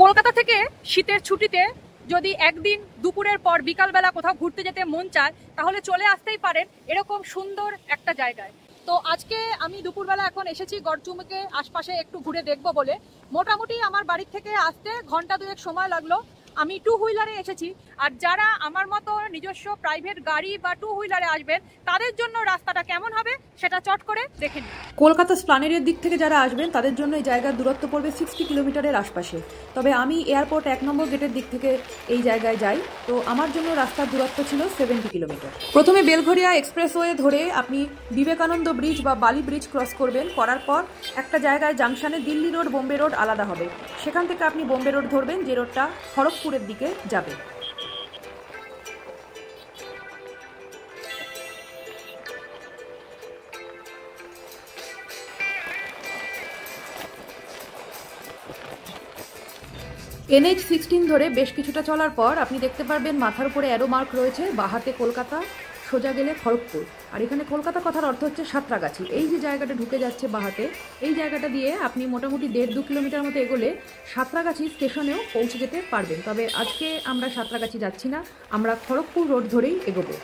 কলকাতা থেকে শীতের ছুটিতে যদি একদিন দুপুরের পর বিকালবেলা কোথাও ঘুরতে যেতে মন চায় তাহলে চলে আসতেই পারেন এরকম সুন্দর একটা জায়গায়। তো আজকে আমি দুপুরবেলা এখন এসেছি গড়চুমুকে আশপাশে একটু ঘুরে দেখবো বলে। মোটামুটি আমার বাড়ি থেকে আসতে ঘন্টা দুয়েক সময় লাগলো। আমি টু হুইলারে এসেছি, আর যারা আমার মতো নিজস্ব প্রাইভেট গাড়ি বা টু হুইলারে আসবেন তাদের জন্য রাস্তাটা কেমন হবে সেটা চট করে দেখে নিন। কলকাতা স্প্লানেডের দিক থেকে যারা আসবেন তাদের জন্য এই জায়গার দূরত্ব পড়বে 60 কিলোমিটারের আশপাশে। তবে আমি এয়ারপোর্ট 1 নম্বর গেটের দিক থেকে এই জায়গায় যাই, তো আমার জন্য রাস্তার দূরত্ব ছিল 70 কিলোমিটার। প্রথমে বেলঘরিয়া এক্সপ্রেসওয়ে ধরে আপনি বিবেকানন্দ ব্রিজ বা বালি ব্রিজ ক্রস করবেন। করার পর একটা জায়গায় জাংশনে দিল্লি রোড বোম্বে রোড আলাদা হবে, সেখান থেকে আপনি বোম্বে রোড ধরবেন, যে রোডটা খড়গপুরের দিকে যাবে। NH-16 ধরে বেশ কিছুটা চলার পর আপনি দেখতে পারবেন মাথার উপরে অ্যারো মার্ক রয়েছে, বাহাতে কলকাতা, সোজা গেলে খড়গপুর। আর এখানে কলকাতা কথার অর্থ হচ্ছে সাঁতরাগাছি। এই যে জায়গাটা ঢুকে যাচ্ছে বাহাতে, এই জায়গাটা দিয়ে আপনি মোটামুটি 1.5-2 কিলোমিটার মতো এগোলে সাঁতরাগাছি স্টেশনেও পৌঁছে যেতে পারবেন। তবে আজকে আমরা সাঁতরাগাছি যাচ্ছি না, আমরা খড়গপুর রোড ধরেই এগোবো।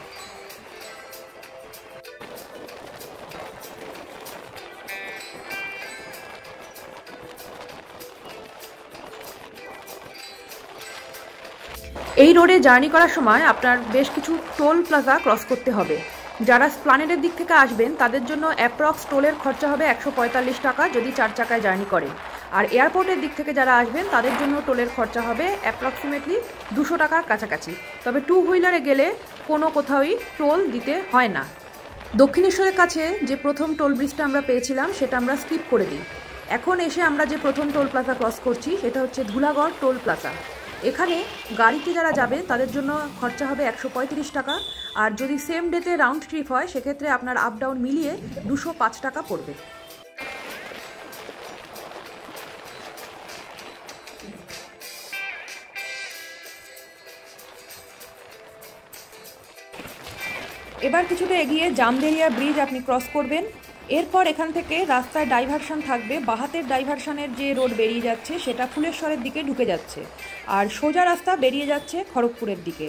এই রোডে জার্নি করার সময় আপনার বেশ কিছু টোল প্লাজা ক্রস করতে হবে। যারা স্প্লানেডের দিক থেকে আসবেন তাদের জন্য অ্যাপ্রক্স টোলের খরচা হবে 145 টাকা যদি 4 চাকায় জার্নি করেন। আর এয়ারপোর্টের দিক থেকে যারা আসবেন তাদের জন্য টোলের খরচা হবে অ্যাপ্রক্সিমেটলি 200 টাকার কাছাকাছি। তবে টু হুইলারে গেলে কোনো কোথাওই টোল দিতে হয় না। দক্ষিণেশ্বরের কাছে যে প্রথম টোল ব্রিজটা আমরা পেয়েছিলাম সেটা আমরা স্কিপ করে দিই। এখন এসে আমরা যে প্রথম টোল প্লাজা ক্রস করছি সেটা হচ্ছে ধুলাগড় টোল প্লাজা। এখানে গাড়িতে যারা যাবে তাদের জন্য খরচা হবে 135 টাকা, আর যদি সেম ডেতে রাউন্ড ট্রিপ হয় সেক্ষেত্রে আপনার আপ ডাউন মিলিয়ে 205 টাকা পড়বে। এবার কিছুটা এগিয়ে জামদেরিয়া ব্রিজ আপনি ক্রস করবেন। এরপর এখান থেকে রাস্তায় ডাইভারশন থাকবে। বাহাতের ডাইভারশনের যে রোড বেরিয়ে যাচ্ছে সেটা ফুলেশ্বরের দিকে ঢুকে যাচ্ছে, আর সোজা রাস্তা বেরিয়ে যাচ্ছে খড়গপুরের দিকে।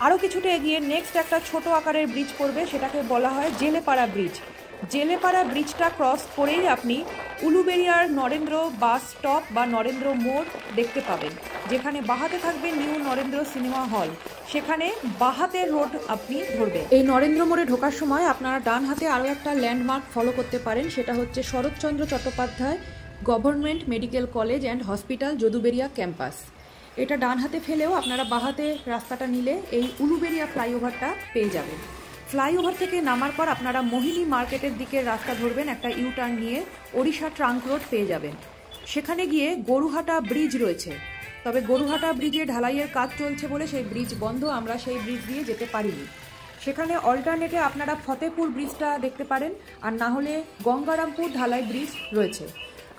আরও কিছুটা এগিয়ে নেক্সট একটা ছোট আকারের ব্রিজ পড়বে, সেটাকে বলা হয় জেলেপাড়া ব্রিজ। জেলেপাড়া ব্রিজটা ক্রস করেই আপনি উলুবেড়িয়ার নরেন্দ্র বাস স্টপ বা নরেন্দ্র মোড় দেখতে পাবেন, যেখানে বাহাতে থাকবে নিউ নরেন্দ্র সিনেমা হল। সেখানে বাহাতের রোড আপনি ধরবেন। এই নরেন্দ্র মোড়ে ঢোকার সময় আপনারা ডান হাতে আরও একটা ল্যান্ডমার্ক ফলো করতে পারেন, সেটা হচ্ছে Saratchandra Chattopadhyay government medical college and hospital Jadubaria campus. এটা ডান হাতে ফেলেও আপনারা বাহাতে রাস্তাটা নিলে এই উলুবেড়িয়া ফ্লাইওভারটা পেয়ে যাবেন। ফ্লাইওভার থেকে নামার পর আপনারা মোহিনী মার্কেটের দিকের রাস্তা ধরবেন, একটা ইউটার্ন নিয়ে ওড়িশা ট্রাঙ্ক রোড পেয়ে যাবেন। সেখানে গিয়ে গরুহাটা ব্রিজ রয়েছে, তবে গরুহাটা ব্রিজে ঢালাইয়ের কাজ চলছে বলে সেই ব্রিজ বন্ধ, আমরা সেই ব্রিজ দিয়ে যেতে পারিনি। সেখানে অল্টারনেটে আপনারা ফতেপুর ব্রিজটা দেখতে পারেন, আর না হলে গঙ্গারামপুর ঢালাই ব্রিজ রয়েছে।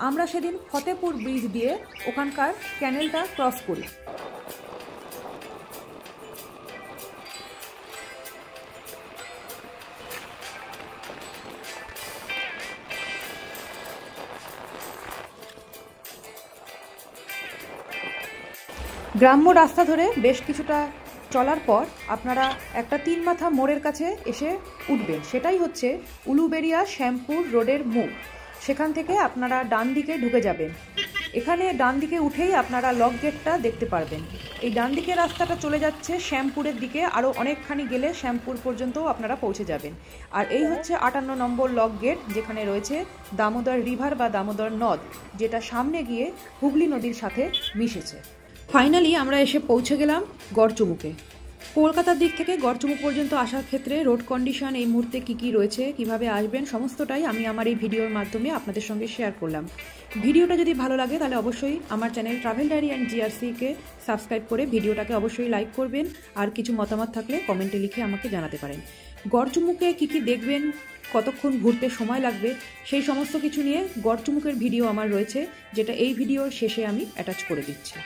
আমরা সেদিন ফতেপুর ব্রিজ দিয়ে ওখানকার ক্যানেলটা ক্রস করি। গ্রাম্য রাস্তা ধরে বেশ কিছুটা চলার পর আপনারা একটা 3 মাথা মোড়ের কাছে এসে উঠবেন, সেটাই হচ্ছে উলুবেড়িয়া শ্যামপুর রোডের মুখ। সেখান থেকে আপনারা ডান দিকে ঢুকে যাবেন। এখানে ডান দিকে উঠেই আপনারা লক গেটটা দেখতে পারবেন। এই ডান দিকে রাস্তাটা চলে যাচ্ছে শ্যামপুরের দিকে, আরও অনেকখানি গেলে শ্যামপুর পর্যন্তও আপনারা পৌঁছে যাবেন। আর এই হচ্ছে 58 নম্বর লক গেট, যেখানে রয়েছে দামোদর রিভার বা দামোদর নদ, যেটা সামনে গিয়ে হুগলি নদীর সাথে মিশেছে। ফাইনালি আমরা এসে পৌঁছে গেলাম গড়চুমুকে। কলকাতার দিক থেকে গড়চুমুক পর্যন্ত আসার ক্ষেত্রে রোড কন্ডিশন এই মুহূর্তে কী রয়েছে, কিভাবে আসবেন, সমস্তটাই আমি আমার এই ভিডিওর মাধ্যমে আপনাদের সঙ্গে শেয়ার করলাম। ভিডিওটা যদি ভালো লাগে তাহলে অবশ্যই আমার চ্যানেল ট্রাভেল ডায়েরি অ্যান্ড জিআরসিকে সাবস্ক্রাইব করে ভিডিওটাকে অবশ্যই লাইক করবেন, আর কিছু মতামত থাকলে কমেন্টে লিখে আমাকে জানাতে পারেন। গড়চুমুকে কী দেখবেন, কতক্ষণ ঘুরতে সময় লাগবে, সেই সমস্ত কিছু নিয়ে গড়চুমুকের ভিডিও আমার রয়েছে, যেটা এই ভিডিওর শেষে আমি অ্যাটাচ করে দিচ্ছি।